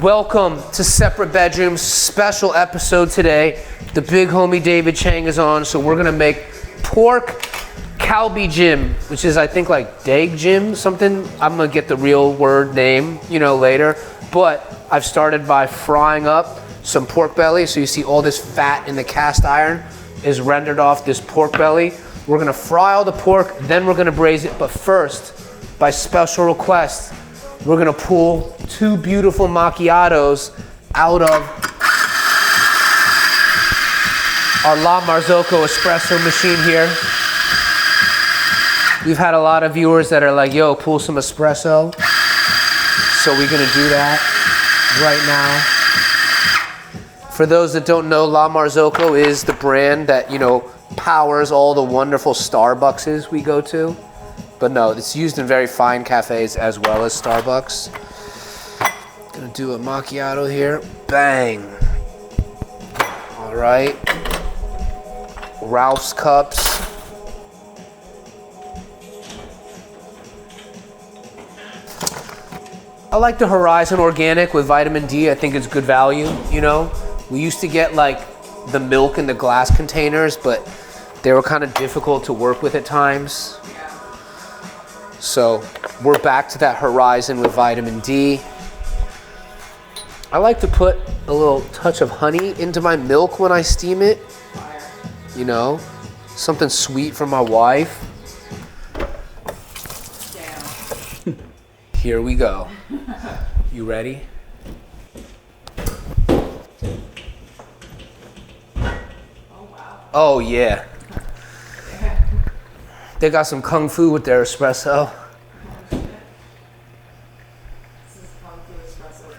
Welcome to Separate Bedrooms, special episode today. The big homie David Chang is on, so we're gonna make pork Galbijjim, which is I think like Galbijjim, something. I'm gonna get the real word name, later. But I've started by frying up some pork belly, so you see all this fat in the cast iron is rendered off this pork belly. We're gonna fry all the pork, then we're gonna braise it, but first, by special request, we're gonna pull two beautiful macchiatos out of our La Marzocco espresso machine here. We've had a lot of viewers that are like, yo, pull some espresso. So we're gonna do that right now. For those that don't know, La Marzocco is the brand that, powers all the wonderful Starbuckses we go to. But no, it's used in very fine cafes as well as Starbucks. Gonna do a macchiato here. Bang. All right. Ralph's cups. I like the Horizon Organic with vitamin D. I think it's good value, We used to get like the milk in the glass containers, but they were kind of difficult to work with at times. So we're back to that Horizon with vitamin D. I like to put a little touch of honey into my milk when I steam it. Something sweet from my wife. Damn. Here we go. You ready? Oh, wow. Oh, yeah. They got some kung fu with their espresso. This is kung fu espresso.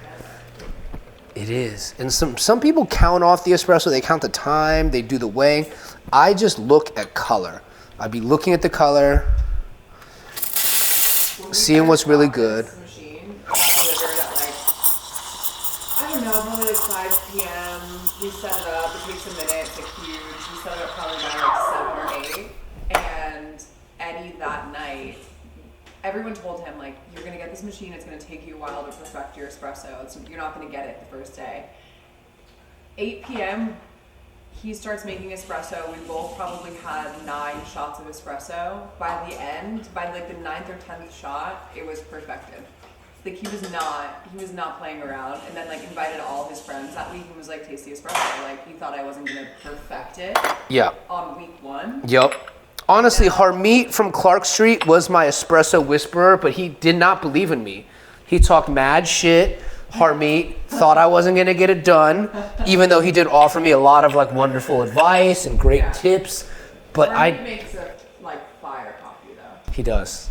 It is. And some people count off the espresso. They count the time. They do the weighing. I just look at color. I'd be looking at the color, seeing what's really good. Machine, delivered at probably 5 p.m. We set it up. It takes a minute. It's huge. We set it up probably by 7 or 8. And Eddie that night, everyone told him, you're going to get this machine, it's going to take you a while to perfect your espresso. You're not going to get it the first day. 8 p.m., he starts making espresso. We both probably had 9 shots of espresso. By the end, by the 9th or 10th shot, it was perfected. He was not playing around, and then invited all his friends that week and was taste the espresso. He thought I wasn't going to perfect it. Yeah. On week 1. Yep. Honestly, Harmeet from Clark Street was my espresso whisperer, but he did not believe in me. He talked mad shit. Harmeet thought I wasn't gonna get it done, even though he did offer me a lot of wonderful advice and great tips. But Harmeet makes a fire coffee though. He does.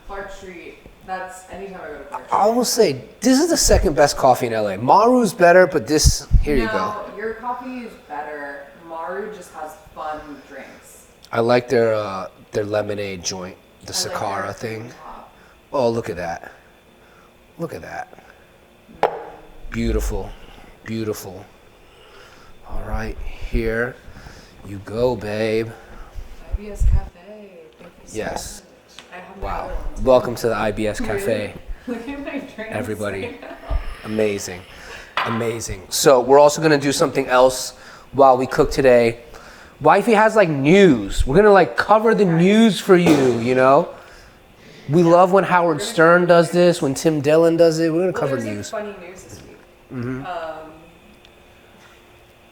Clark Street. That's anytime I go to Clark Street. I will say this is the second best coffee in LA. Maru's better, but this you go. No, your coffee is better. Maru just has fun drinks. I like their lemonade joint, the Sakara thing. Oh, look at that. Look at that. Beautiful, beautiful. All right, here you go, babe. IBS Cafe. Yes. Wow. Welcome to the IBS Cafe. Look at my drinks. Everybody. Amazing. Amazing. So we're also gonna do something else while we cook today. Wifey has news. We're gonna cover the news for you, We love when Howard Stern does this, when Tim Dillon does it. We're gonna cover news. Funny news this week. Mm-hmm.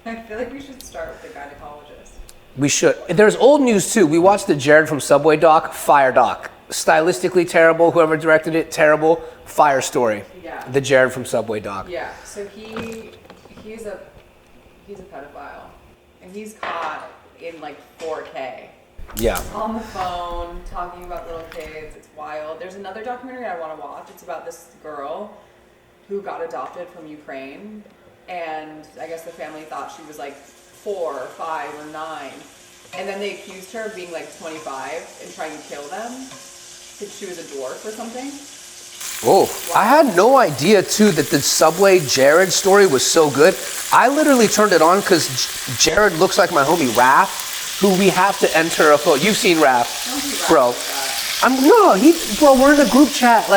I feel we should start with the gynecologist. We should. There's old news too. We watched the Jared from Subway doc, fire doc. Stylistically terrible, whoever directed it, terrible, fire story. Yeah. The Jared from Subway doc. Yeah, so he's a pedophile. And he's caught in 4K. Yeah. On the phone, talking about little kids. It's wild. There's another documentary I want to watch. It's about this girl who got adopted from Ukraine. And I guess the family thought she was 4 or 5 or 9. And then they accused her of being 25 and trying to kill them because she was a dwarf or something. Oh, wow. I had no idea too that the Subway Jared story was so good. I literally turned it on because Jared looks like my homie Raph, who we have to enter a photo. You've seen Raph, bro. Bro, we're in a group chat.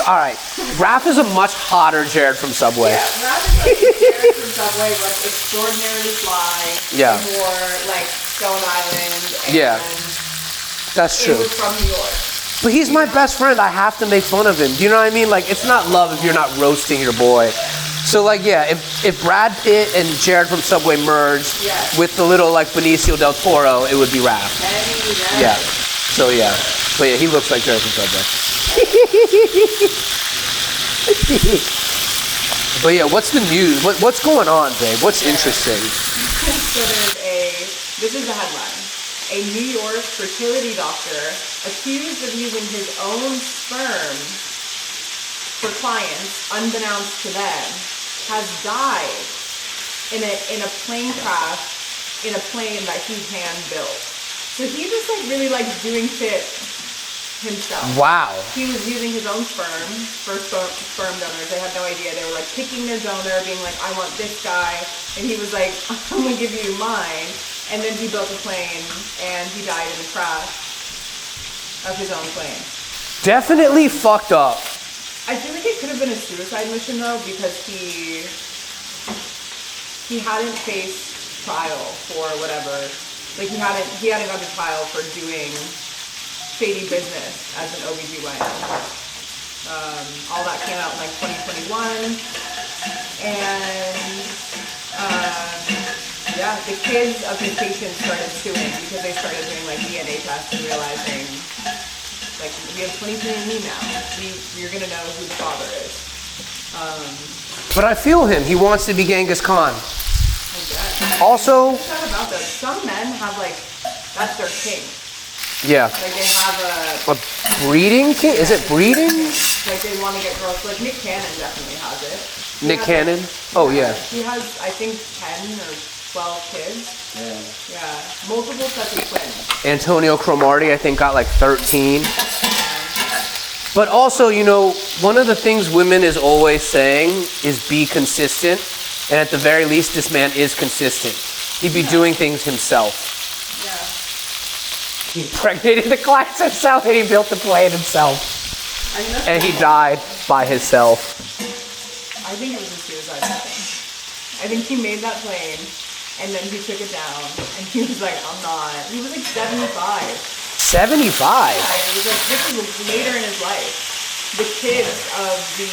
All right, Raph is a much hotter Jared from Subway. Yeah, Raph is like Jared from Subway, but extraordinarily fly. Yeah. More like Stone Island. And Yeah. That's it true. was from New York. But he's my best friend. I have to make fun of him. Do you know what I mean? Like, it's not love if you're not roasting your boy. So, like, yeah, if Brad Pitt and Jared from Subway merged with the little, like, Benicio del Toro, it would be Raph. Yeah. So, yeah. But, yeah, he looks like Jared from Subway. But, yeah, what's the news? What's going on, babe? What's interesting? So this is the headline. A New York fertility doctor accused of using his own sperm for clients, unbeknownst to them, has died in a plane crash in a plane that he hand built. So he just like really likes doing shit himself. Wow. He was using his own sperm for sperm donors. They had no idea. They were like picking their donor, being like, I want this guy. And he was like, I'm gonna give you mine. And then he built a plane and he died in a crash of his own plane. Definitely fucked up. I feel like it could have been a suicide mission though, because he hadn't faced trial for whatever. Like he hadn't gone to trial for doing shady business as an OBGYN. All that came out in like 2021. And yeah, the kids of his patients started suing because they started doing like DNA tests and realizing like we have 23andMe now. You're gonna know who the father is. But I feel him. He wants to be Genghis Khan. I guess. Also, Talk about that. Some men have like that's their king. yeah. Like they have A breeding king? Is it breeding? like they want to get girls. Like Nick Cannon definitely has it. Nick Cannon? Oh, yeah. He has I think 10 or 12 kids. Yeah. Multiple sets of twins. Antonio Cromartie, I think, got like 13. But also, you know, one of the things women is always saying is be consistent. And at the very least, this man is consistent. He'd be doing things himself. Yeah. He impregnated the clients himself and he built the plane himself. I mean, And he died by himself. I think it was a suicide mission. I think he made that plane, and then he took it down, and he was like, I'm not. He was like 75. 75? Yeah, it was like, this was later in his life. The kids of the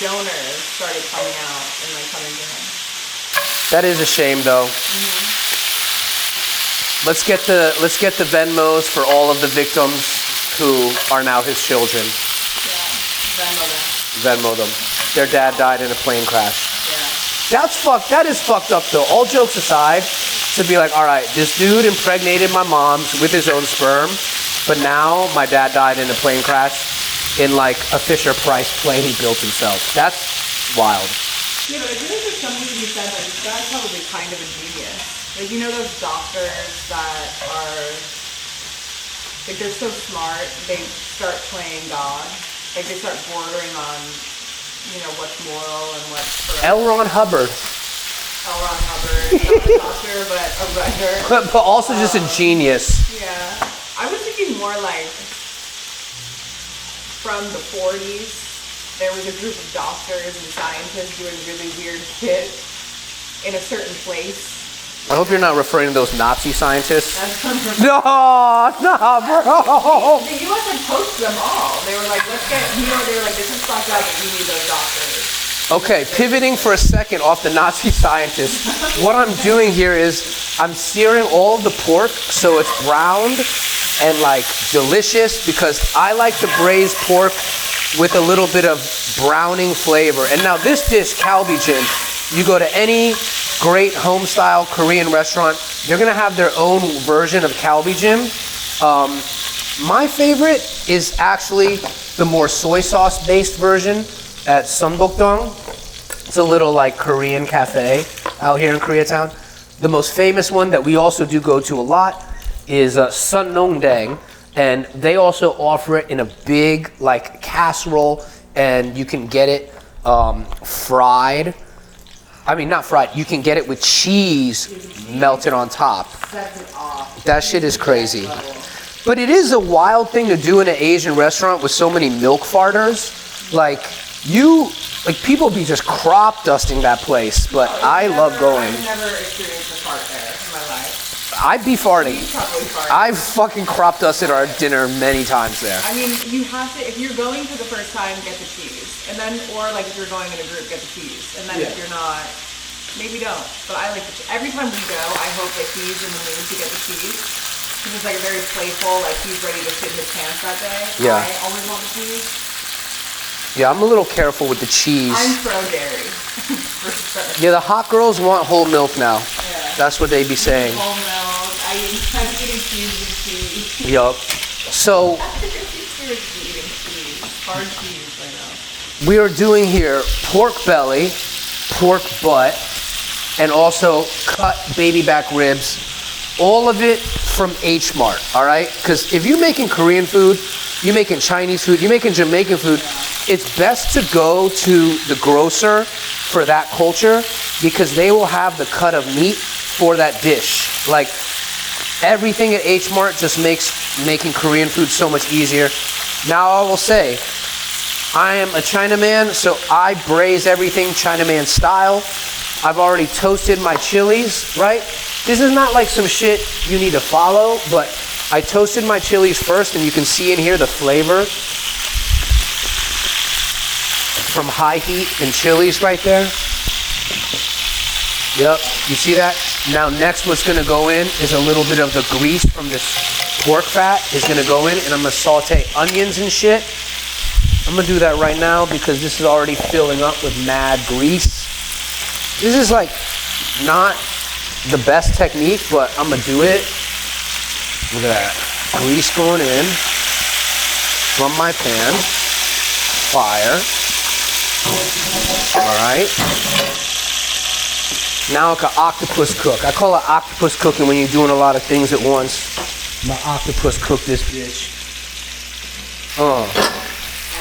donors started coming out and like coming to him. That is a shame, though. Let's get the Venmos for all of the victims who are now his children. Yeah, Venmo them. Venmo them. Their dad died in a plane crash. Yeah. That is fucked up though. All jokes aside, to be like, all right, this dude impregnated my mom's with his own sperm, but now my dad died in a plane crash in like a Fisher-Price plane he built himself. That's wild. Yeah, but I feel like there's something to be said like this guy's probably kind of a genius. Like you know those doctors that are like they're so smart, they start playing God. Like they start bordering on, you know, what's moral and what's correct. L. Ron Hubbard. L. Ron Hubbard, not a doctor, but a writer. But also just a genius. Yeah. I was thinking more like from the 40s, there was a group of doctors and scientists doing really weird shit in a certain place. I hope you're not referring to those Nazi scientists. No, bro. the U.S. had poached them all. They were like, let's get, you know, they were like, this is fucked up and we need those doctors. Okay, pivoting for a second off the Nazi scientists. What I'm doing here is I'm searing all of the pork so it's browned and like delicious because I like to braise pork with a little bit of browning flavor. And now this dish, Galbijjim, you go to any great home-style Korean restaurant, they're gonna have their own version of Galbijjim. My favorite is actually the more soy sauce-based version at Sunbokdong. It's a little like Korean cafe out here in Koreatown. The most famous one that we also do go to a lot is Sunnongdaeng, and they also offer it in a big like casserole, and you can get it fried. I mean, not fried. You can get it with cheese melted on top. Sets it off. That shit is crazy. But it is a wild thing to do in an Asian restaurant with so many milk farters. Like people be just crop dusting that place, but I love going. I've never experienced a fart there in my life. I'd be farting. You probably fart. I've fucking crop dusted our dinner many times there. I mean, you have to, if you're going for the first time, get the cheese. And then, or like if you're going in a group, get the cheese. And then if you're not, maybe don't. But I like every time we go, I hope that he's in the mood to get the cheese. Because it's like very playful, like he's ready to shit his pants that day. Yeah. I always want the cheese. Yeah, I'm a little careful with the cheese. I'm pro dairy. For sure. Yeah, the hot girls want whole milk now. Yeah. That's what they be saying. Whole milk. I'm eating cheese with cheese. Yup. So Seriously eating cheese. Hard cheese right now. we are doing here pork belly, pork butt, and also cut baby back ribs. All of it from H Mart, all right? Because if you're making Korean food, you're making Chinese food, you're making Jamaican food, it's best to go to the grocer for that culture because they will have the cut of meat for that dish. Like everything at H Mart just makes making Korean food so much easier. Now I will say, I am a Chinaman, so I braise everything Chinaman style. I've already toasted my chilies, right? This is not like some shit you need to follow, but I toasted my chilies first, and you can see in here the flavor from high heat and chilies right there. Yep, you see that? Now next what's gonna go in is a little bit of the grease from this pork fat is gonna go in, and I'm gonna saute onions and shit. I'm gonna do that right now because this is already filling up with mad grease. This is like not the best technique, but I'm gonna do it. Look at that. Grease going in from my pan. Fire. All right. Now like an octopus cook. I call it octopus cooking when you're doing a lot of things at once. I'm gonna octopus cook this bitch.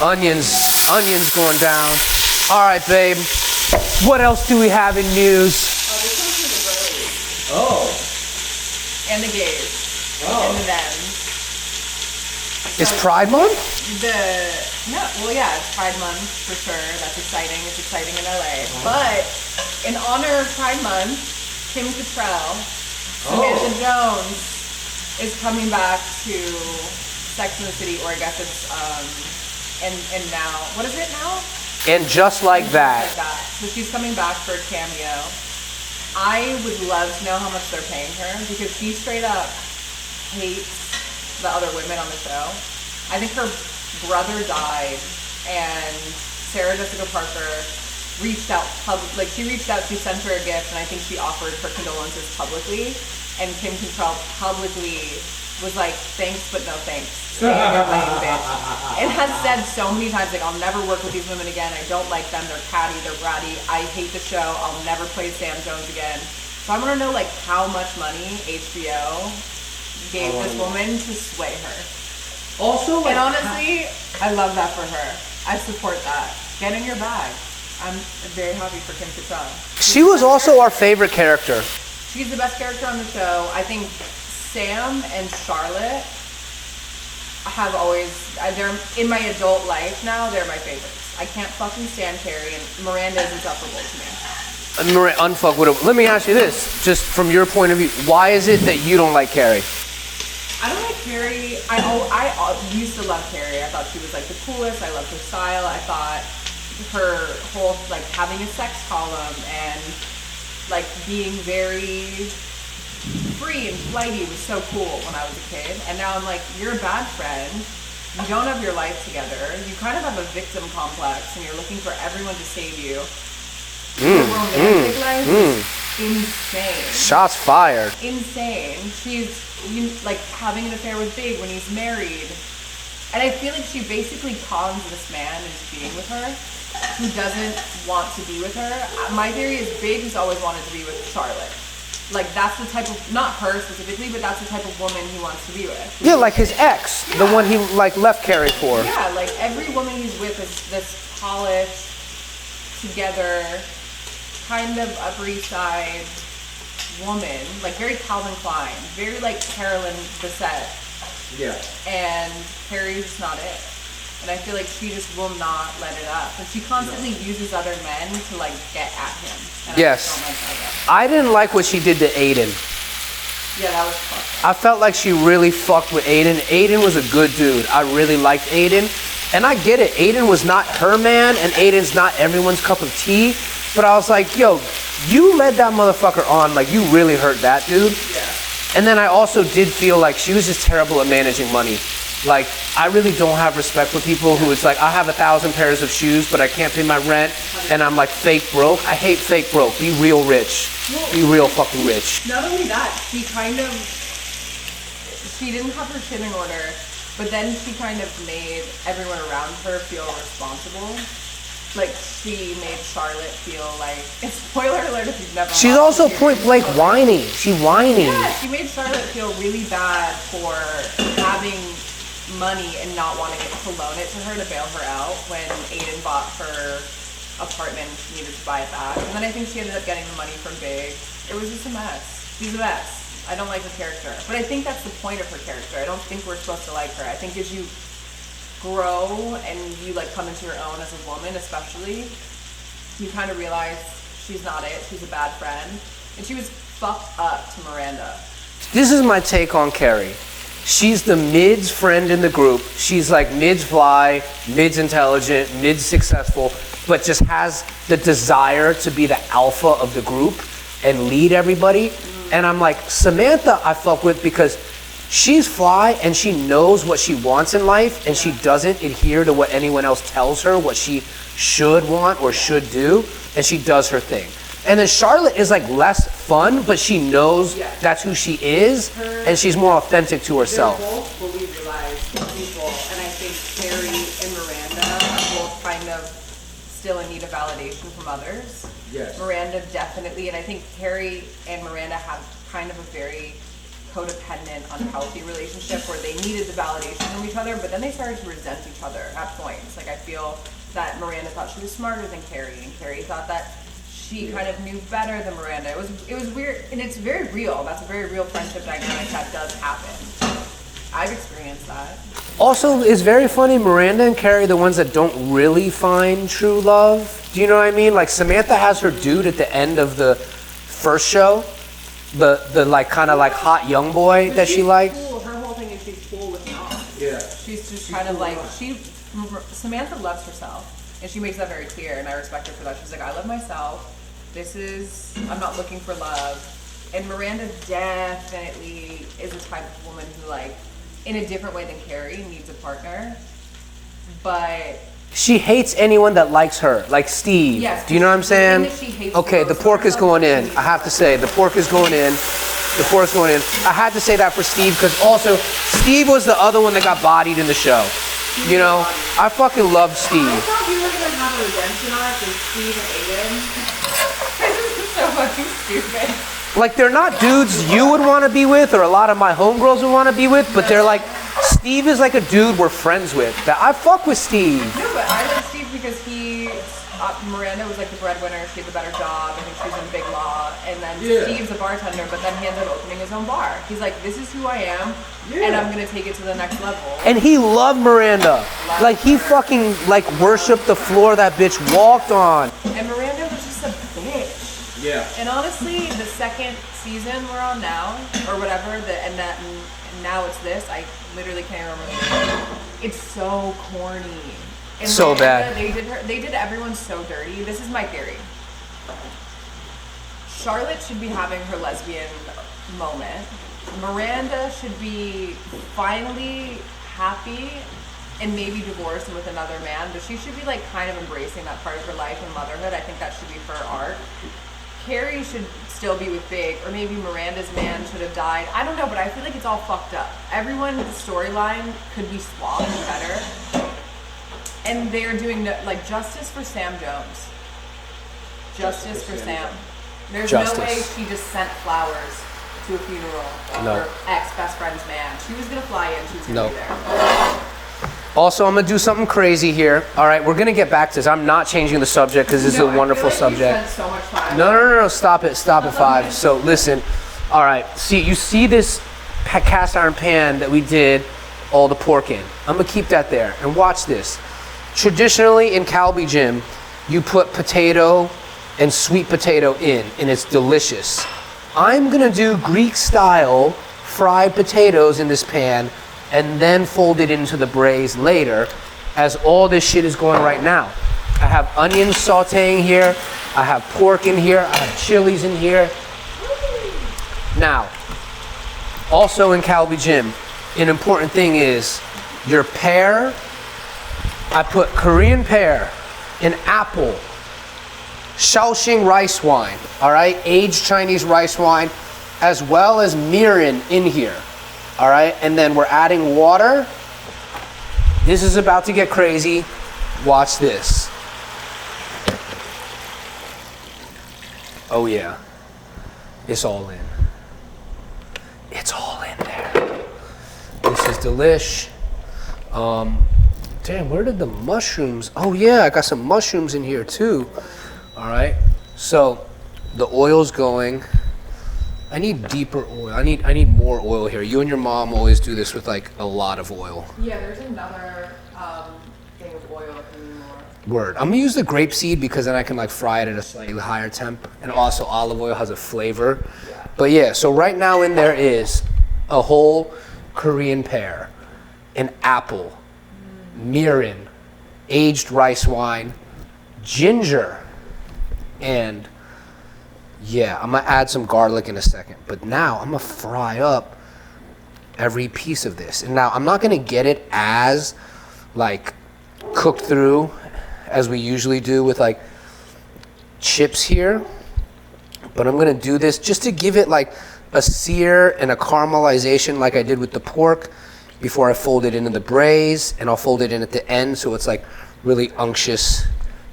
Onions going down. All right, babe. What else do we have in news? Oh, and the gays. Oh. And the thems. It's Pride Month? It's Pride Month for sure. That's exciting. It's exciting in LA. But in honor of Pride Month, Kim Cattrall, Samantha Jones is coming back to Sex and the City, or I guess it's and now, what is it now? And just like that. So she's coming back for a cameo. I would love to know how much they're paying her because she straight up hates the other women on the show. I think her brother died, and Sarah Jessica Parker reached out she sent her a gift, and I think she offered her condolences publicly, and Kim Cattrall publicly was like, thanks but no thanks. Stay in your lane, bitch. And has said so many times, like, I'll never work with these women again. I don't like them. They're catty. They're bratty. I hate the show. I'll never play Sam Jones again. So I want to know, like, how much money HBO gave this woman to sway her. Also, like, and honestly, I love that for her. I support that. Get in your bag. I'm very happy for Kim Cattrall. She was also our favorite character. She's the best character on the show. I think Sam and Charlotte have always, they're in my adult life now, they're my favorites. I can't fucking stand Carrie, and Miranda is insufferable to me. Unfuck. Let me ask you this, just from your point of view, why is it that you don't like Carrie? I don't like Carrie. I used to love Carrie. I thought she was like the coolest. I loved her style. I thought her whole, like, having a sex column and like being very free and flighty was so cool when I was a kid. And now I'm like, you're a bad friend. You don't have your life together. You kind of have a victim complex, and you're looking for everyone to save you. Your romantic life is insane. Shots fired. Insane. She's like having an affair with Big when he's married. And I feel like she basically cons this man into being with her who doesn't want to be with her. My theory is Big has always wanted to be with Charlotte. Like, that's the type of, not her specifically, but that's the type of woman he wants to be with. Yeah, like his ex, the one he like left Carrie for. Yeah, like every woman he's with is this polished, together, kind of Upper East Side woman, like very Calvin Klein, very like Carolyn Bessette, Yeah. And Carrie's just not it. And I feel like she just will not let it up. And she constantly uses other men to like get at him. And Yes. I just don't like that. I didn't like what she did to Aiden. Yeah, that was fucked up. I felt like she really fucked with Aiden. Aiden was a good dude. I really liked Aiden. And I get it. Aiden was not her man, and Aiden's not everyone's cup of tea. But I was like, yo, you led that motherfucker on. Like, you really hurt that dude. Yeah. And then I also did feel like she was just terrible at managing money. Like, I really don't have respect for people who it's like, I have 1,000 pairs of shoes, but I can't pay my rent, and I'm like fake broke. I hate fake broke. Be real rich. Be real fucking rich. Not only that, she didn't have her shit in order, but then she kind of made everyone around her feel responsible. Like, she made Charlotte feel like, spoiler alert if you've never She's watched also the point series. blank whiny. She whiny. Yeah, she made Charlotte feel really bad for having money and not wanting to loan it to her to bail her out when Aiden bought her apartment and she needed to buy it back. And then I think she ended up getting the money from Big. It was just a mess. She's a mess. I don't like her character. But I think that's the point of her character. I don't think we're supposed to like her. I think as you grow and you like come into your own as a woman especially, you kind of realize she's not it. She's a bad friend. And she was fucked up to Miranda. This is my take on Carrie. She's the mids friend in the group. She's like mids fly, mids intelligent, mids successful, but just has the desire to be the alpha of the group and lead everybody. And I'm like, Samantha I fuck with because she's fly and she knows what she wants in life and she doesn't adhere to what anyone else tells her what she should want or should do, and she does her thing. And then Charlotte is like less fun, but she knows that's who she is, and she's more authentic to herself. They're both fully realized people, and I think Carrie and Miranda are both kind of still in need of validation from others. Yes. Miranda definitely, and I think Carrie and Miranda have kind of a very codependent, unhealthy relationship where they needed the validation from each other, but then they started to resent each other at points. Like, I feel that Miranda thought she was smarter than Carrie, and Carrie thought that she kind of knew better than Miranda. It was weird, and it's very real. That's a very real friendship dynamic that does happen. I've experienced that. Also, it's very funny, Miranda and Carrie are the ones that don't really find true love. Do you know what I mean? Like, Samantha has her dude at the end of the first show, the like kind of like hot young boy that she likes. Cool. Her whole thing is she's cool with Huang. Yeah. She's just kind of like, Samantha loves herself, and she makes that very clear, and I respect her for that. She's like, I love myself. I'm not looking for love. And Miranda definitely is the type of woman who, like, in a different way than Carrie, needs a partner. But She hates anyone that likes her, like Steve. Yes, Do you know what I'm the thing saying? that she hates Okay, the most pork about is going in. herself- I have to say, the pork is going in. The pork's going in. I had to say that for Steve because also Steve was the other one that got bodied in the show. You know, I fucking love Steve. I thought we were gonna have a redemption arc with Steve and Aiden. This is so fucking stupid. Like, they're not dudes you would want to be with or a lot of my homegirls would want to be with, but they're like, Steve is like a dude we're friends with. That I fuck with Steve. No, but I like Steve because Miranda was like the breadwinner. She had the better job. I think she was in Big Law. And then Steve's a bartender, but then he ended up opening his own bar. He's like, this is who I am, and I'm going to take it to the next level. And he loved Miranda. Like, he fucking, like, worshipped the floor that bitch walked on. And Miranda was just a bitch. Yeah. And honestly, the second season we're on now, or whatever, and now it's this, I literally can't remember the name. It's so corny. And So Miranda, bad. They did everyone so dirty. This is my theory. Charlotte should be having her lesbian moment. Miranda should be finally happy and maybe divorced and with another man, but she should be like kind of embracing that part of her life and motherhood. I think that should be her arc. Carrie should still be with Big, or maybe Miranda's man should have died. I don't know, but I feel like it's all fucked up. Everyone's storyline could be swapped better. And they're doing like justice for Sam Jones. Justice for Sam. There's Justice. no way she just sent flowers to a funeral of No. her ex-best friend's man. She was gonna fly in, she was gonna No. be there. Also, I'm gonna do something crazy here. All right, we're gonna get back to this. I'm not changing the subject because this No, is a wonderful I feel like subject. You spent so much time. No, stop it, Five. So listen, all right, you see this cast iron pan that we did all the pork in. I'm gonna keep that there. And watch this. Traditionally in Galbijjim, you put potato and sweet potato in, and it's delicious. I'm gonna do Greek style fried potatoes in this pan and then fold it into the braise later, as all this shit is going right now. I have onions sauteing here, I have pork in here, I have chilies in here. Now, also in Galbijjim, an important thing is your pear. I put Korean pear, an apple, Shaoxing rice wine, all right, aged Chinese rice wine, as well as mirin in here, all right, and then we're adding water. This is about to get crazy. Watch this. Oh yeah, it's all in. It's all in there. This is delish. Damn, where did the mushrooms? Oh yeah, I got some mushrooms in here too. All right, so the oil's going. I need deeper oil. I need more oil here. You and your mom always do this with like a lot of oil. Yeah, there's another thing of oil if you need more. Word. I'm gonna use the grapeseed because then I can like fry it at a slightly higher temp, and also olive oil has a flavor. Yeah. But yeah, so right now in there is a whole Korean pear, an apple, mirin, aged rice wine, ginger, and yeah, I'm gonna add some garlic in a second. But now I'm gonna fry up every piece of this. And now I'm not gonna get it as like cooked through as we usually do with like chips here. But I'm gonna do this just to give it like a sear and a caramelization like I did with the pork before I fold it into the braise, and I'll fold it in at the end so it's like really unctuous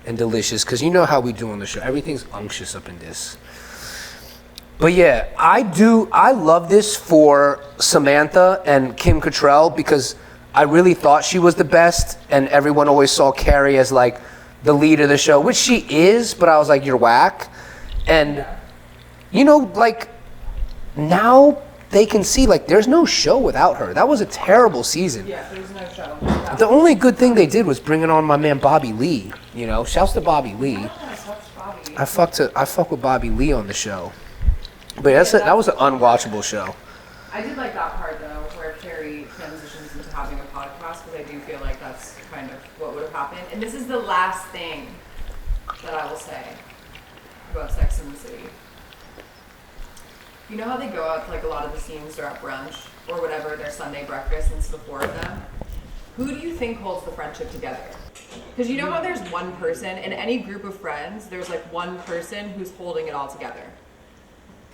and delicious, because you know how we do on the show. Everything's unctuous up in this. But yeah, I love this for Samantha and Kim Cattrall because I really thought she was the best, and everyone always saw Carrie as like the lead of the show, which she is, but I was like, you're whack. And you know, like now they can see like there's no show without her. That was a terrible season. Yeah, there's no show. The only good thing they did was bringing on my man Bobby Lee. You know, shouts to Bobby Lee. Bobby. I fuck with Bobby Lee on the show. But that was an unwatchable show. I did like that part though, where Carrie transitions into having a podcast, because I do feel like that's kind of what would have happened. And this is the last thing that I will say about Sex and the City. You know how they go out to like a lot of the scenes are at brunch or whatever, their Sunday breakfast, and it's the four of them? Who do you think holds the friendship together? Because you know how there's one person, in any group of friends, there's like one person who's holding it all together.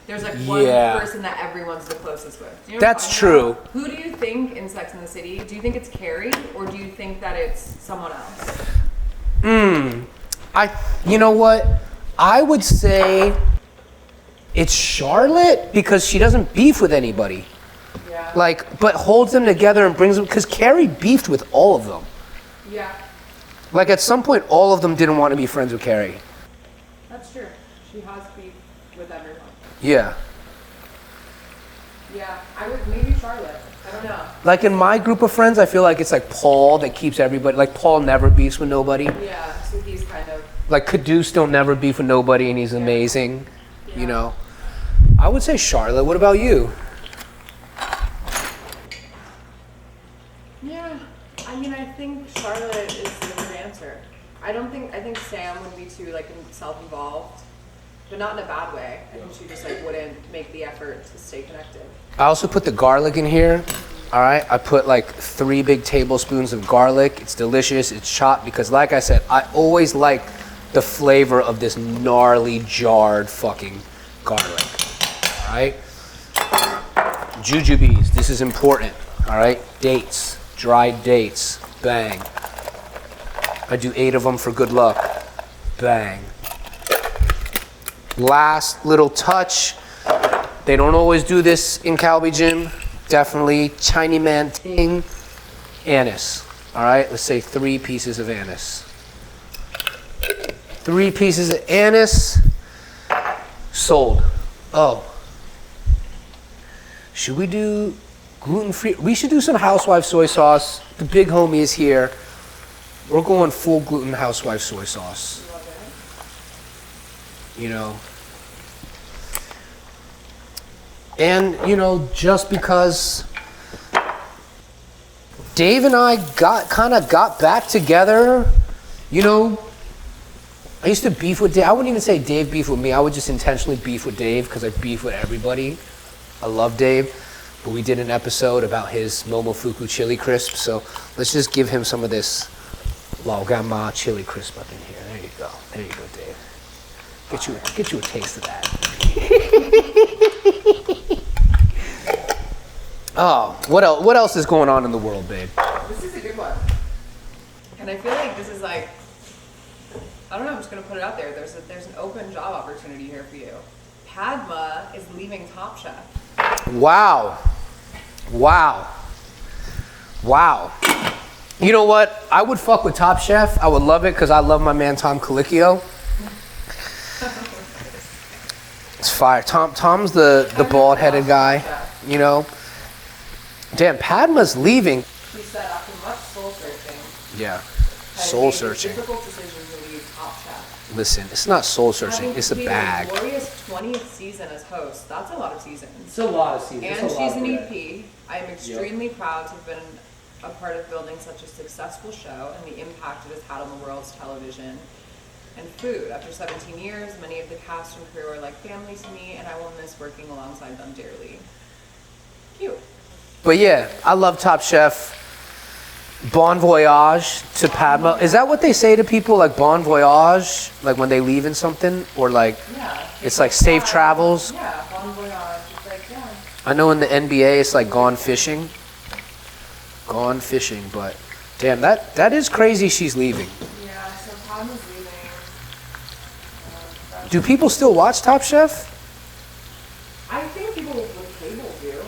There's like one person that everyone's the closest with. You know That's true. About? Who do you think in Sex and the City? Do you think it's Carrie, or do you think that it's someone else? You know what? I would say it's Charlotte, because she doesn't beef with anybody. Yeah. Like, but holds them together and brings them, because Carrie beefed with all of them. Yeah. Like at some point, all of them didn't want to be friends with Carrie. That's true. She has beef with everyone. Yeah. Yeah, I would maybe Charlotte. I don't know. Like in my group of friends, I feel like it's like Paul that keeps everybody. Like Paul never beefs with nobody. Yeah, so he's kind of. Like Caduce don't never beef with nobody, and he's amazing. Yeah. You know. I would say Charlotte. What about you? Yeah, I mean, I think Charlotte is the good answer. I think Sam would be too like self-involved, but not in a bad way. I think she just like wouldn't make the effort to stay connected. I also put the garlic in here. All right, I put like 3 big tablespoons of garlic. It's delicious. It's chopped because, like I said, I always like the flavor of this gnarly jarred fucking garlic. All right, jujubes. This is important. All right, dates, dried dates. Bang. I do 8 of them for good luck. Bang. Last little touch. They don't always do this in Galbijjim. Definitely Chinese man ting. Anise. All right, let's say 3 pieces of anise. 3 pieces of anise. Sold. Oh. Should we do Gluten-free. We should do some housewife soy sauce. The big homie is here. We're going full gluten housewife soy sauce. You know. And, you know, just because Dave and I got back together, you know, I used to beef with Dave. I wouldn't even say Dave beef with me. I would just intentionally beef with Dave because I beef with everybody. I love Dave. But we did an episode about his Momofuku chili crisp. So let's just give him some of this Laogama chili crisp up in here. There you go. There you go, Dave. Get you a taste of that. Oh, what else is going on in the world, babe? This is a good one. And I feel like this is like, I don't know, I'm just gonna put it out there. There's an open job opportunity here for you. Padma is leaving Top Chef. Wow. You know what? I would fuck with Top Chef. I would love it because I love my man Tom Colicchio. It's fire. Tom's the bald-headed guy, you know. Damn, Padma's leaving. He said after much soul searching. Yeah, soul searching. Difficult decision to leave Top Chef. Listen, it's not soul searching. It's a bag. Glorious 20th season as host. That's a lot of seasons. It's a lot of seasons. And she's an EP. I am extremely proud to have been a part of building such a successful show and the impact it has had on the world's television and food. After 17 years, many of the cast and crew are like family to me, and I will miss working alongside them dearly. Cute. But yeah, I love Top Chef. Bon voyage to Padma. Is that what they say to people, like bon voyage, like when they leave in something, or like it's like safe travels? Yeah, bon voyage. It's like, yeah. I know in the NBA it's like gone fishing. Gone fishing, but damn, that is crazy. She's leaving. Yeah, so Padma's leaving. Do people still watch Top Chef? I think people with cable do.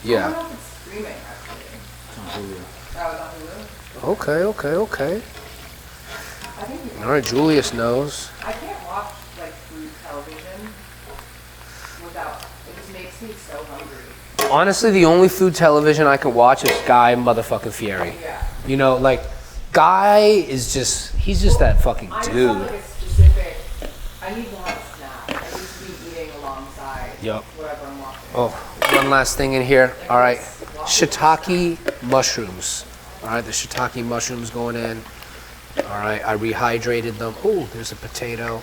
Yeah. I don't know if it's streaming actually. That was on Hulu. Okay. I think people. All right, Julius knows. I can't watch like food television without. It just makes me so hungry. Honestly, the only food television I can watch is Guy motherfucking Fieri. Yeah. You know, like Guy is he's just that fucking I just dude. have like a specific. I need to have a snack. I need to be eating alongside whatever I'm watching. Oh, one last thing in here. All right, shiitake mushrooms. All right, the shiitake mushrooms going in. All right, I rehydrated them. Oh, there's a potato.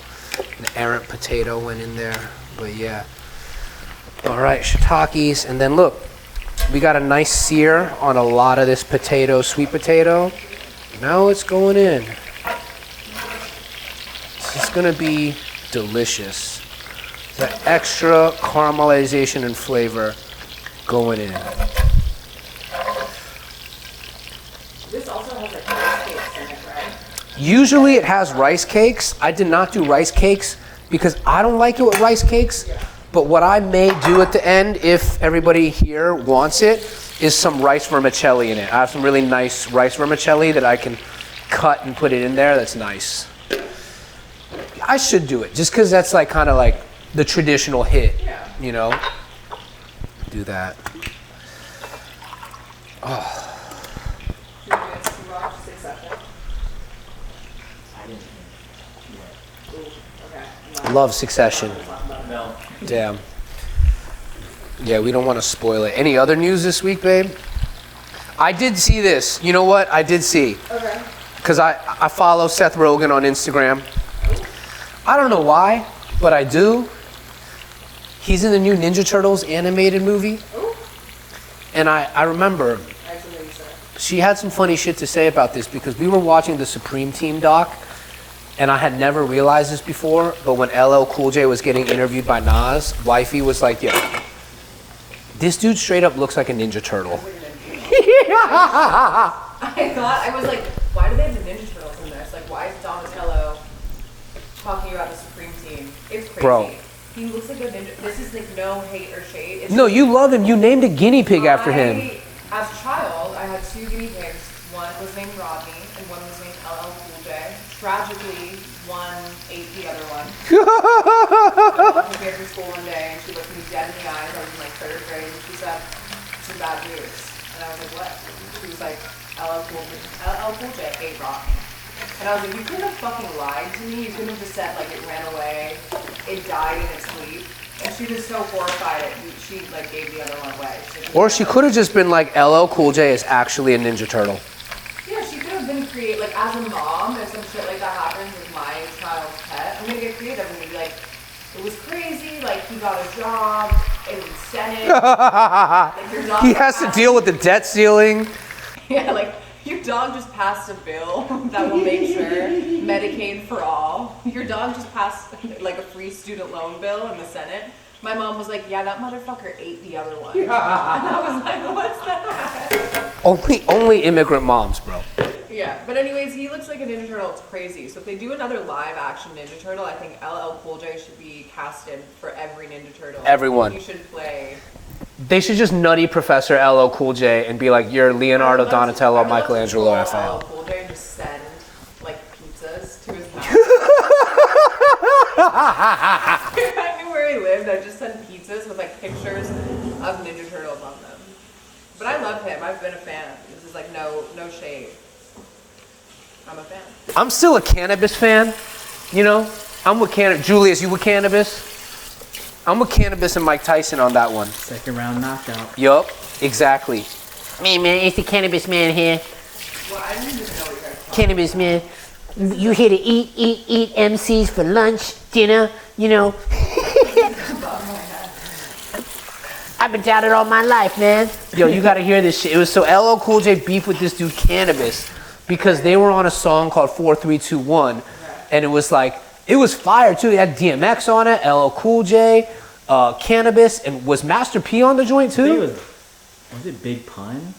An errant potato went in there. But yeah. All right, shiitakes. And then look, we got a nice sear on a lot of this potato, sweet potato. Now it's going in. This is going to be delicious. The extra caramelization and flavor going in. This also has like rice cakes in it, right? Usually it has rice cakes. I did not do rice cakes because I don't like it with rice cakes. But what I may do at the end, if everybody here wants it, is some rice vermicelli in it. I have some really nice rice vermicelli that I can cut and put it in there. That's nice. I should do it just because that's like kind of like the traditional hit, you know? Do that. Oh. Should we watch Succession? Okay. Love Succession. No. Damn. Yeah, we don't want to spoil it. Any other news this week, babe? I did see this. You know what? I did see. Okay. Because I follow Seth Rogen on Instagram. I don't know why, but I do. He's in the new Ninja Turtles animated movie. Ooh. And I remember she had some funny shit to say about this because we were watching the Supreme Team doc, and I had never realized this before, but when LL Cool J was getting interviewed by Nas, wifey was like, yeah, this dude straight up looks like a Ninja Turtle. I was like, why do they have the Ninja Turtles in there? It's like, why is Donatello talking about the Supreme Team? It's crazy. Bro. He looks like a ninja. This is like no hate or shade. It's No, you love him. You named a guinea pig after him. As a child, I had two guinea pigs. One was named Rodney, and one was named LL Cool J. Tragically, one ate the other one. I walked into through school one day, and she looked me dead in the eyes. I was in like third grade, and she said, the bad news. And I was like, what? She was like, LL Cool J ate Rock. And I was like, you couldn't have fucking lied to me. You couldn't have just said, like, it ran away. It died in its sleep. And she was so horrified at she, like, gave the other one away. Or she could have just been like, LL Cool J is actually a Ninja Turtle. Yeah, she could have been creative. Like, as a mom, if some shit like that happens with my child's pet, I'm going to get creative. I'm going to be like, it was crazy. Like, he got a job in the Senate. Like, your dog He has to deal with the debt ceiling. Yeah, like, your dog just passed a bill that will make sure Medicaid for all. Your dog just passed like a free student loan bill in the Senate. My mom was like, yeah, that motherfucker ate the other one. And I was like, what's that? Only immigrant moms, bro. Yeah, but anyways, he looks like a Ninja Turtle. It's crazy. So if they do another live action Ninja Turtle, I think LL Cool J should be casted for every Ninja Turtle. Everyone. You should play. They should just nutty Professor LL Cool J and be like, you're Leonardo, Donatello, Michelangelo, Raphael. LL Cool J and just send like pizzas to his house. If I knew where he lived, I'd just send pizzas with like pictures of Ninja Turtles on them. But I love him. I've been a fan. This is like no shade. I'm a fan. I'm still a cannabis fan, you know? I'm with cannabis. Julius, you with cannabis? I'm with cannabis and Mike Tyson on that one. Second round knockout. Yup, exactly. Man, it's the cannabis man here. Well, I didn't even know what you guys talking Cannabis man, you here to eat MCs for lunch, dinner, you know. I've been down it all my life, man. Yo, you gotta hear this shit. It was so LL Cool J beef with this dude Cannabis because they were on a song called 4321, and it was like, it was fire too. It had DMX on it, LL Cool J, Cannabis, and was Master P on the joint I think too? was it Big Pun?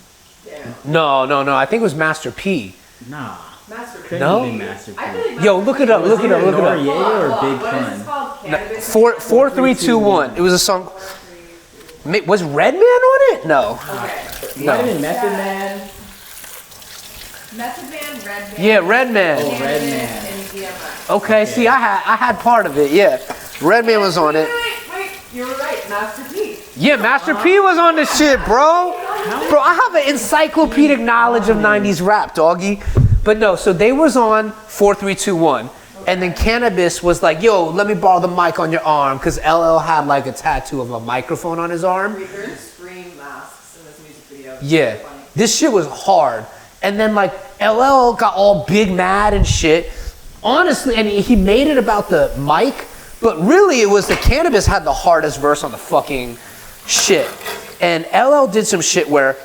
Yeah. No. I think it was Master P. Nah. Master P. Couldn't No? have been Master P. I feel like Yo, look it up. Look it up. Noriega or Big What is Pun? this called? Cannabis? 4321. It was a song. Was Redman on it? No. Okay. Might have No. been Method Man. Method Man, Redman. Yeah, Redman. Oh, Cannabis, Redman. and DMX. Okay, see, I had part of it. Yeah, Redman was on it. Wait, you were right. Master P. Yeah, Master P was on this shit, bro. Bro, I have an encyclopedic knowledge of 90s rap, doggy. But no, so they was on 4321. And then Cannabis was like, yo, let me borrow the mic on your arm. Because LL had like a tattoo of a microphone on his arm. We heard scream masks in this music video. It's Yeah, so funny. this shit was hard. And then like LL got all big mad and shit. Honestly, and he made it about the mic, but really it was the Cannabis had the hardest verse on the fucking shit. And LL did some shit where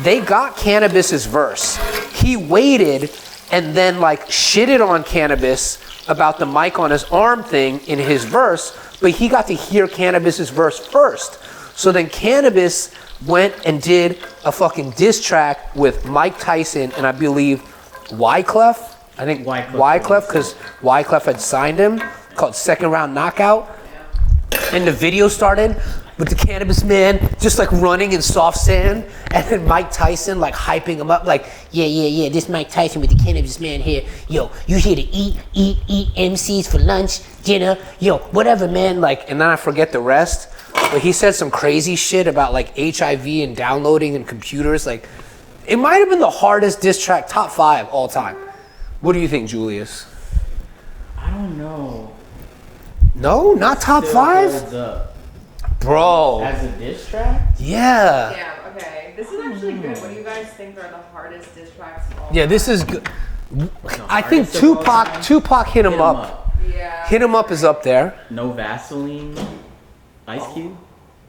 they got Cannabis's verse. He waited and then like shitted on Cannabis about the mic on his arm thing in his verse, but he got to hear Cannabis's verse first. So then Cannabis went and did a fucking diss track with Mike Tyson and I believe Wyclef. I think Wyclef, because Wyclef had signed him, called Second Round Knockout. And the video started with the Cannabis man just like running in soft sand, and then Mike Tyson like hyping him up like, Yeah, this Mike Tyson with the Cannabis man here. Yo, you here to eat MCs for lunch, dinner, yo, whatever, man. like, and then I forget the rest. But he said some crazy shit about like HIV and downloading and computers. Like, it might have been the hardest diss track, top 5 all time. What do you think, Julius? I don't know. No, not top Still 5? holds up. Bro, As a diss track? yeah. Yeah, okay. This is actually good. What do you guys think are the hardest diss tracks of all Yeah, time? this is good. I think hardest of all time? Tupac hit him up. Yeah. Hit him up is up there. No Vaseline. Ice Cube.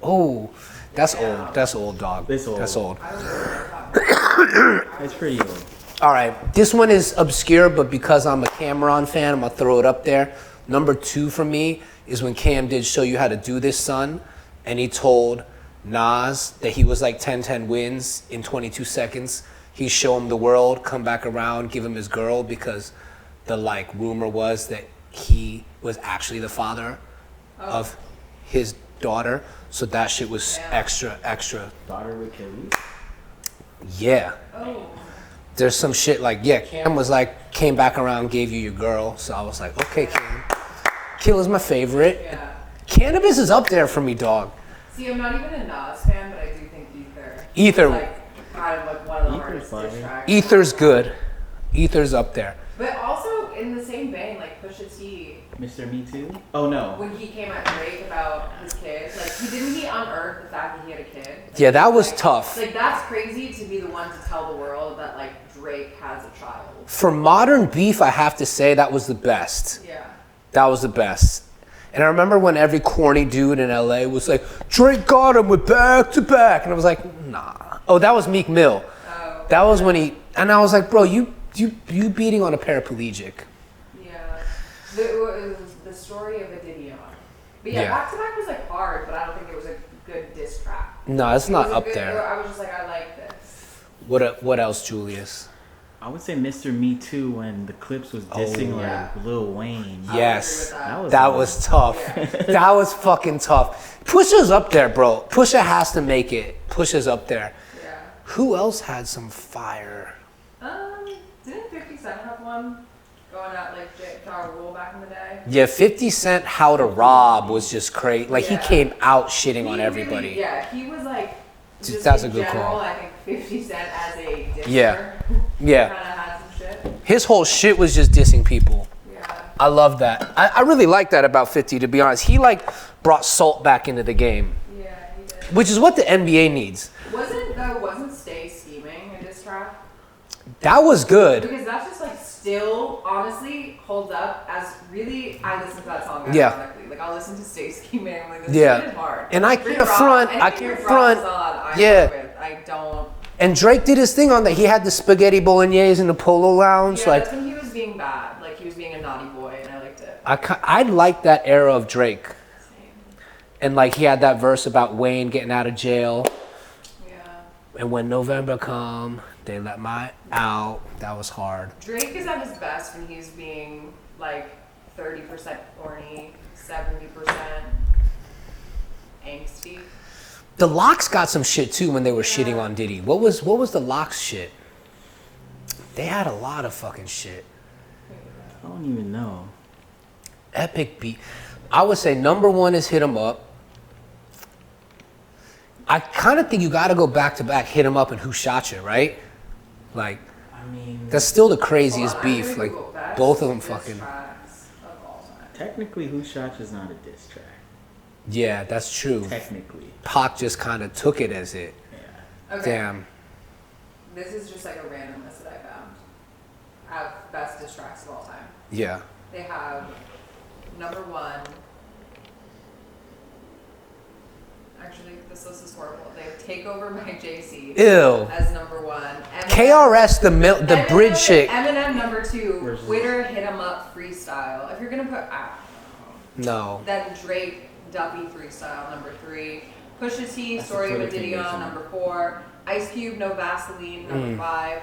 Oh, that's old. That's old, dog. This old. That's old. I don't know what you're talking about. It's pretty old. All right, this one is obscure, but because I'm a Cameron fan, I'm gonna throw it up there. Number 2 for me is when Cam did Show You How to Do This, Son, and he told Nas that he was like 10-10 wins in 22 seconds. He show him the world, come back around, give him his girl, because the like rumor was that he was actually the father of his daughter. So that shit was extra. Daughter with Kelly. Yeah. Oh. There's some shit like, yeah, Cam was like, came back around, gave you your girl. So I was like, okay, Cam. Kill is my favorite. Yeah. Cannabis is up there for me, dog. See, I'm not even a Nas fan, but I do think Ether. Ether. Like, kind of like one of the hardest fire. diss tracks. Ether's good. Ether's up there. But also in the same vein, like Pusha T, Mr. Me Too? Oh no. when he came at Drake about his kid, like he unearth the fact that he had a kid. Like, Yeah, that was like, tough. Like that's crazy to be the one to tell the world that like Drake has a child. For modern beef, I have to say that was the best. Yeah. That was the best. And I remember when every corny dude in LA was like, Drake got him with back to back. And I was like, nah. Oh, that was Meek Mill. Oh. That was when he, and I was like, bro, you beating on a paraplegic. Yeah. The story of a Diddy on. But yeah, Yeah. back to back was like hard, but I don't think it was a good diss track. No, it's It not was a up good- there. I was just like, I like this. What else, Julius? I would say Mr. Me Too when the Clips was dissing Oh. Yeah. like Lil Wayne. Yes. I would agree with That was tough. That was fucking tough. Pusha's up there, bro. Pusha has to make it. Pusha's up there. Yeah. Who else had some fire? Didn't 50 Cent have one going out like Ja Rule back in the day? Yeah, 50 Cent How to Rob was just crazy. Like, he Yeah. came out shitting on He everybody. Really, yeah, he was like. Dude, Just that's in a good general, call. I think 50 Cent as a disser. Yeah. Kind Yeah. of had some shit. His whole shit was just dissing people. Yeah. I love that. I really like that about 50, to be honest. He, like, brought salt back into the game, Yeah, he did. which is what the NBA needs. Wasn't Stay Scheming a diss track? That was good. Because that's just like still honestly holds up as really. I listen to that song Yeah. ironically. Like I'll listen to Stay Scheming. I'm like this Yeah. shit is hard. And I Rick can't Ross- front. anything I can't Rick Ross front. is on, I Yeah. fuck with. I don't. And Drake did his thing on that. He had the spaghetti bolognese in the polo lounge. Yeah, Like, that's when he was being bad. Like he was being a naughty boy, and I liked it. I like that era of Drake. Same. And, like, he had that verse about Wayne getting out of jail. Yeah. And when November come, they let my out. That was hard. Drake is at his best when he's being like 30% corny, 70% angsty. The Locks got some shit too when they were shitting on Diddy. What was the Locks shit? They had a lot of fucking shit. I don't even know. Epic beat. I would say number one is Hit 'Em Up. I kind of think you got to go back to back Hit 'Em Up and Who Shot You, right? Like, I mean, that's still the craziest Hold on, I'm beef. gonna Like, Google best both of them diss fucking. tracks of all time. technically Who Shot You is not a diss track. Yeah, that's true. Technically. Pac just kind of took it as it. Yeah. Okay. Damn. This is just like a random list that I found. Of best diss tracks of all time. Yeah. They have number one. Actually, this list is horrible. They have Takeover by Jay-Z Ew. as number one. KRS, the bridge chick. Eminem number two. Versus- Twitter Hit 'Em Up freestyle. If you're gonna put, No. then Drake Duppy freestyle number three. Pusha T That's Story of the a Diddy Twitter on thing, number four. Ice Cube No Vaseline number Mm. five.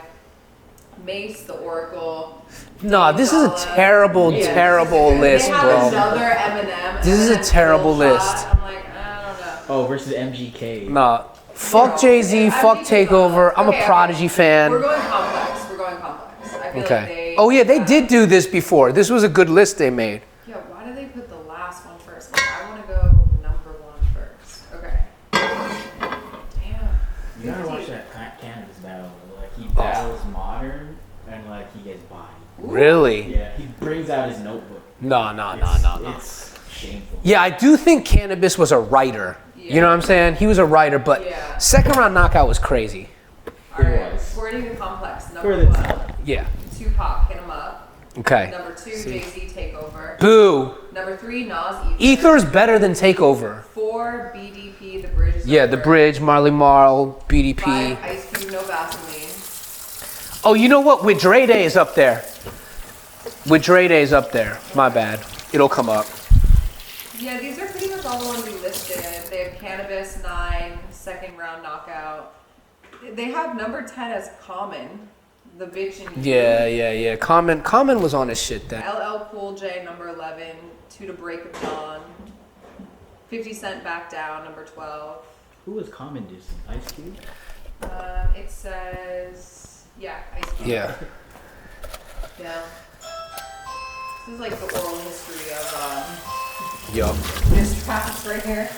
Mace The Oracle. No, this is a terrible, Yeah. terrible list, They have bro. another Eminem. This is a Eminem terrible Kill list. Shot. I'm like, I don't know. Oh, versus MGK. Nah. Fuck Jay-Z, fuck Takeover. I'm a Prodigy We're fan. going complex. We're going complex. I feel like Okay. they, Oh yeah, they did do this before. This was a good list they made. Yeah, why do they put the last one first? Like, I want to go number one first. Okay. Damn. You gotta watch that Cannabis battle. Like he battles modern and like he gets bodied. Really? Yeah, he brings out his notebook. No. It's shameful. Yeah, I do think Cannabis was a writer. You know what I'm saying? He was a writer, but Yeah. second round knockout was crazy. Alright, was. sporting the complex. For Number the one, time. Yeah. Tupac, Hit 'Em Up. Okay. Number two, Jay-Z, Takeover. Boo. Number three, Nas, Ether's better than Takeover. Four, BDP, The Bridge. is Yeah, The Over. Bridge, Marley Marl, BDP. Five, Ice Cube, No Vaseline. Oh, you know what? With Dre Day is up there. With Dre Day is up there. My bad. It'll come up. Yeah, these are pretty much all the ones we listed. They have Cannabis, 9, second round knockout. They have number 10 as Common, The Bitch and You. Yeah. Common was on his shit then. LL Cool J, number 11, To the Break of Dawn. 50 Cent Back Down, number 12. Who was Common dissing? Ice Cube? It says, yeah, Ice Cube. Yeah. Yeah. This is like the oral history of Yup. This tracks right here.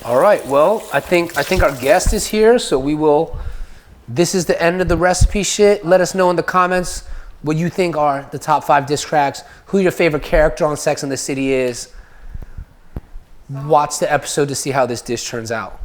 All right. Well, I think our guest is here, so we will. This is the end of the recipe shit. Let us know in the comments what you think are the top 5 diss tracks. Who your favorite character on Sex and the City is. Watch the episode to see how this dish turns out.